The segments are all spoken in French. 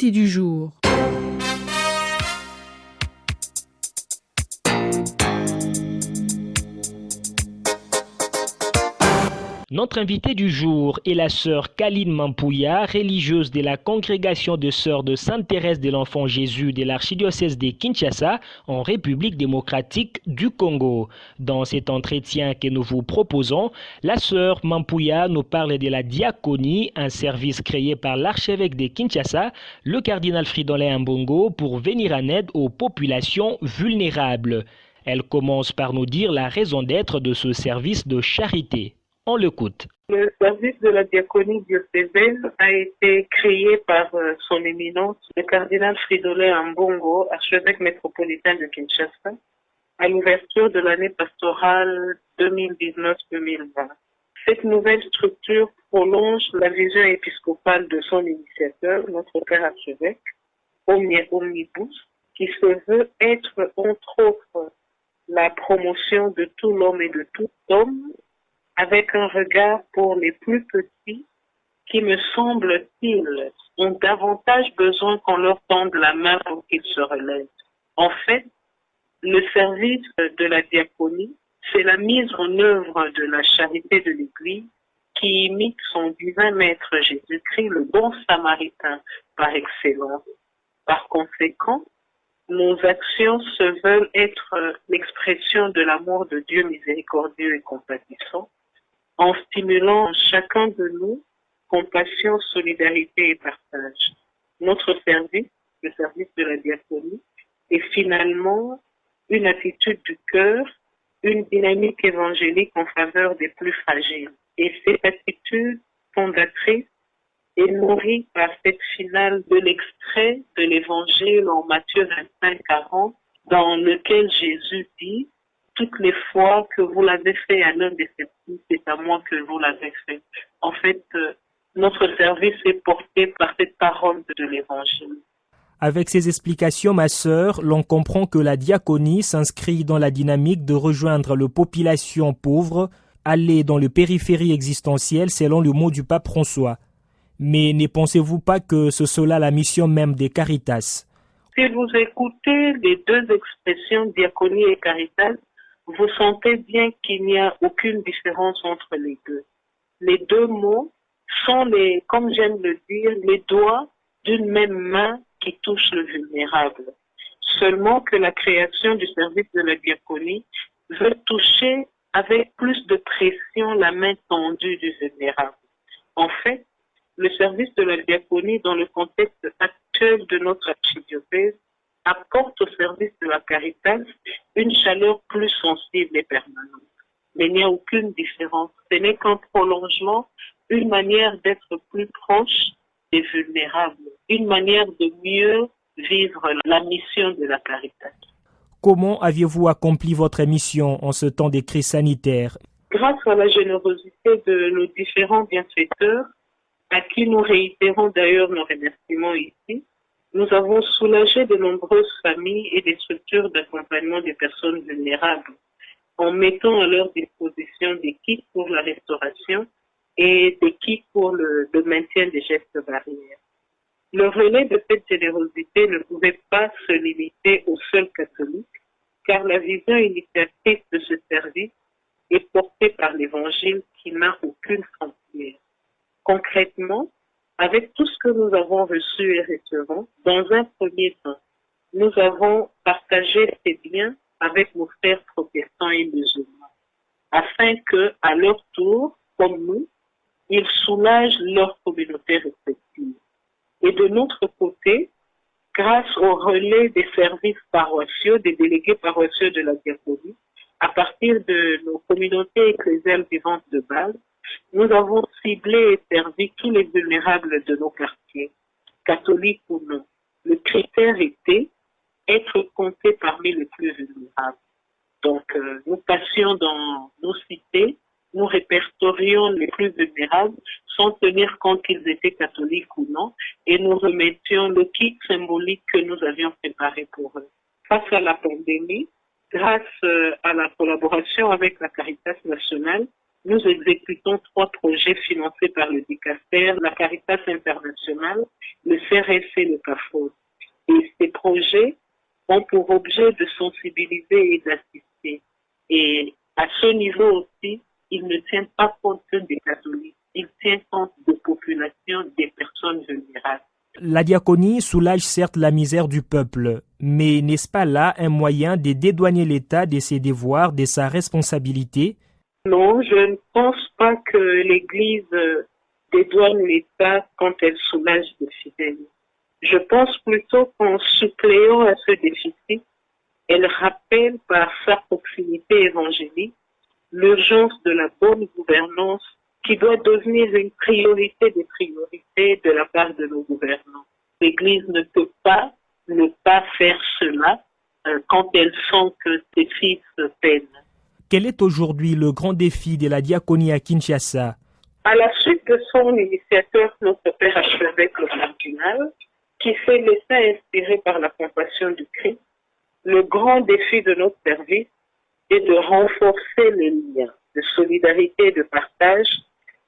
invité du jour. Notre invitée du jour est la sœur Kaline Mampouya, religieuse de la congrégation de sœurs de Sainte-Thérèse de l'Enfant Jésus de l'archidiocèse de Kinshasa en République démocratique du Congo. Dans cet entretien que nous vous proposons, la sœur Mampouya nous parle de la diaconie, un service créé par l'archevêque de Kinshasa, le cardinal Fridolin Ambongo, pour venir en aide aux populations vulnérables. Elle commence par nous dire la raison d'être de ce service de charité. On l'écoute. Le service de la diaconie diocésaine a été créé par son éminence, le cardinal Fridolin Ambongo, archevêque métropolitain de Kinshasa, à l'ouverture de l'année pastorale 2019-2020. Cette nouvelle structure prolonge la vision épiscopale de son initiateur, notre père archevêque, Omnibus, qui se veut être, entre autres, la promotion de tout l'homme et de tout homme, avec un regard pour les plus petits qui, me semble-t-il, ont davantage besoin qu'on leur tende la main pour qu'ils se relèvent. En fait, le service de la diaconie, c'est la mise en œuvre de la charité de l'Église qui imite son divin maître Jésus-Christ, le bon samaritain par excellence. Par conséquent, nos actions se veulent être l'expression de l'amour de Dieu miséricordieux et compatissant, en stimulant chacun de nous compassion, solidarité et partage. Notre service, le service de la diaconie, est finalement une attitude du cœur, une dynamique évangélique en faveur des plus fragiles. Et cette attitude fondatrice est nourrie par cette finale de l'extrait de l'Évangile en Matthieu 25-40, dans lequel Jésus dit: toutes les fois que vous l'avez fait à l'un de ces petits, c'est à moi que vous l'avez fait. En fait, notre service est porté par cette parole de l'Évangile. Avec ces explications, ma sœur, l'on comprend que la diaconie s'inscrit dans la dynamique de rejoindre les populations pauvres, aller dans les périphéries existentielles selon le mot du pape François. Mais ne pensez-vous pas que c'est cela la mission même des Caritas? Si vous écoutez les deux expressions diaconie et Caritas, vous sentez bien qu'il n'y a aucune différence entre les deux. Les deux mots sont, comme j'aime le dire, les doigts d'une même main qui touche le vulnérable. Seulement que la création du service de la diaconie veut toucher avec plus de pression la main tendue du vulnérable. En fait, le service de la diaconie dans le contexte actuel de notre archidiocèse apporte au service de la Caritas une chaleur plus sensible et permanente. Mais il n'y a aucune différence. Ce n'est qu'un prolongement, une manière d'être plus proche des vulnérables, une manière de mieux vivre la mission de la Caritas. Comment aviez-vous accompli votre mission en ce temps de crise sanitaire? Grâce à la générosité de nos différents bienfaiteurs, à qui nous réitérons d'ailleurs nos remerciements ici, nous avons soulagé de nombreuses familles et des structures d'accompagnement des personnes vulnérables en mettant à leur disposition des kits pour la restauration et des kits pour le maintien des gestes barrières. Le relais de cette générosité ne pouvait pas se limiter aux seuls catholiques, car la vision initiatrice de ce service est portée par l'Évangile qui n'a aucune frontière. Concrètement, avec tout ce que nous avons reçu et recevons, dans un premier temps, nous avons partagé ces biens avec nos frères protestants et musulmans, afin que, à leur tour, comme nous, ils soulagent leurs communautés respectives. Et de notre côté, grâce au relais des services paroissiaux, des délégués paroissiaux de la diaconie, à partir de nos communautés ecclésiales vivantes de base, nous avons ciblé et servi tous les vulnérables de nos quartiers, catholiques ou non. Le critère était être compté parmi les plus vulnérables. Donc, nous passions dans nos cités, nous répertorions les plus vulnérables sans tenir compte qu'ils étaient catholiques ou non, et nous remettions le kit symbolique que nous avions préparé pour eux. Face à la pandémie, grâce à la collaboration avec la Caritas nationale, Nous exécutons 3 projets financés par le Dicaster, la Caritas Internationale, le CRS et le CAFOS. Et ces projets ont pour objet de sensibiliser et d'assister. Et à ce niveau aussi, il ne tient pas compte des catholiques, il tient compte des populations, des personnes vulnérables. La diaconie soulage certes la misère du peuple, mais n'est-ce pas là un moyen de dédouaner l'État de ses devoirs, de sa responsabilité? Non, je ne pense pas que l'Église dédouane l'État quand elle soulage des fidèles. Je pense plutôt qu'en suppléant à ce déficit, elle rappelle par sa proximité évangélique l'urgence de la bonne gouvernance qui doit devenir une priorité des priorités de la part de nos gouvernants. L'Église ne peut pas ne pas faire cela quand elle sent que ses fils peinent. Quel est aujourd'hui le grand défi de la diaconie à Kinshasa? À la suite de son initiateur, notre Père archevêque le cardinal, qui s'est laissé inspirer par la compassion du Christ, le grand défi de notre service est de renforcer les liens de solidarité et de partage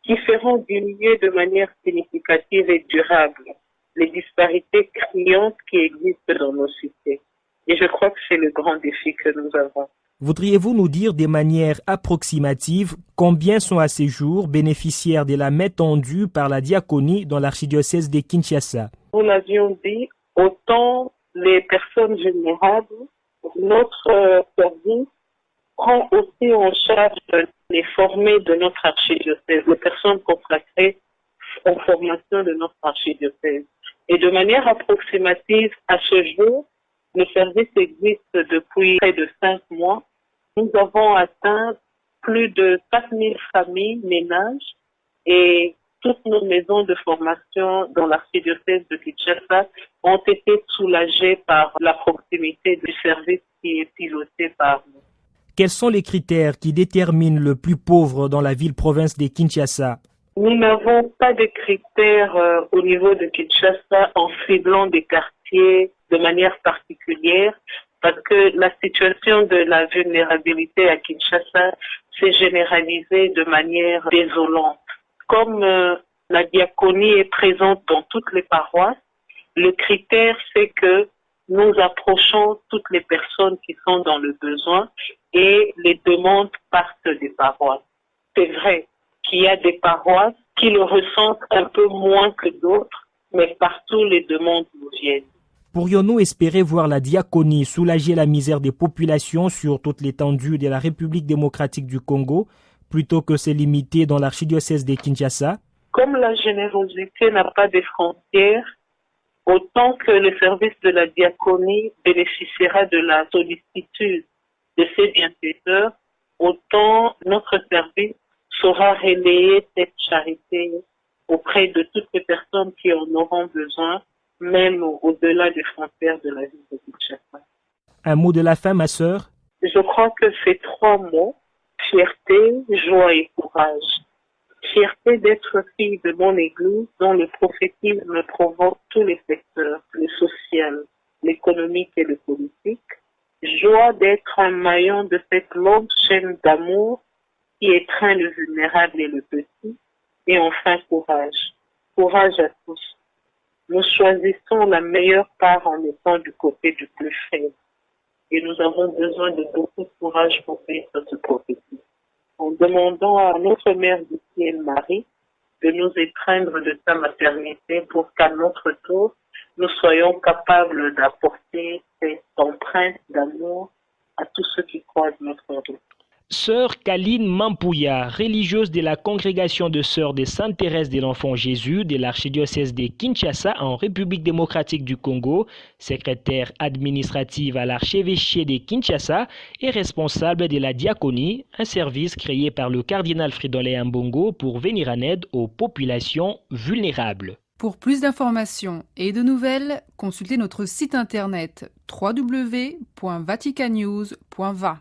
qui feront diminuer de manière significative et durable les disparités criantes qui existent dans nos cités. Et je crois que c'est le grand défi que nous avons. Voudriez-vous nous dire de manière approximative combien sont à ce jour bénéficiaires de la main tendue par la diaconie dans l'archidiocèse de Kinshasa? Nous l'avions dit, autant les personnes vulnérables, notre service prend aussi en charge les formés de notre archidiocèse, les personnes consacrées aux formations de notre archidiocèse. Et de manière approximative, à ce jour, le service existe depuis près de 5 mois. Nous avons atteint plus de 4000 familles, ménages, et toutes nos maisons de formation dans l'archidiocèse de Kinshasa ont été soulagées par la proximité du service qui est piloté par nous. Quels sont les critères qui déterminent le plus pauvre dans la ville-province de Kinshasa? Nous n'avons pas de critères au niveau de Kinshasa en ciblant des quartiers de manière particulière parce que la situation de la vulnérabilité à Kinshasa s'est généralisée de manière désolante. Comme la diaconie est présente dans toutes les paroisses, le critère c'est que nous approchons toutes les personnes qui sont dans le besoin et les demandes partent des paroisses. C'est vrai qu'il y a des paroisses qui le ressentent un peu moins que d'autres, mais partout les demandes nous viennent. Pourrions-nous espérer voir la diaconie soulager la misère des populations sur toute l'étendue de la République démocratique du Congo, plutôt que se limiter dans l'archidiocèse de Kinshasa? Comme la générosité n'a pas de frontières, autant que le service de la diaconie bénéficiera de la sollicitude de ses bienfaiteurs, autant notre service saura relayer cette charité auprès de toutes les personnes qui en auront besoin, même au-delà des frontières de la ville de Kinshasa. Un mot de la fin, ma sœur? Je crois que ces 3 mots, fierté, joie et courage. Fierté d'être fille de mon Église dont le prophétisme provoque tous les secteurs, le social, l'économique et le politique. Joie d'être un maillon de cette longue chaîne d'amour qui étreint le vulnérable et le petit. Et enfin, courage. Courage à tous. Nous choisissons la meilleure part en étant du côté du plus faible. Et nous avons besoin de beaucoup de courage pour vivre ce prophétie. En demandant à notre Mère du Ciel, Marie, de nous étreindre de sa maternité pour qu'à notre tour, nous soyons capables d'apporter cette empreinte d'amour à tous ceux qui croisent notre route. Sœur Kaline Mampouya, religieuse de la congrégation de sœurs de Sainte-Thérèse de l'Enfant Jésus de l'archidiocèse de Kinshasa en République démocratique du Congo, secrétaire administrative à l'archevêché de Kinshasa et responsable de la diaconie, un service créé par le cardinal Fridolin Ambongo pour venir en aide aux populations vulnérables. Pour plus d'informations et de nouvelles, consultez notre site internet www.vaticanews.va.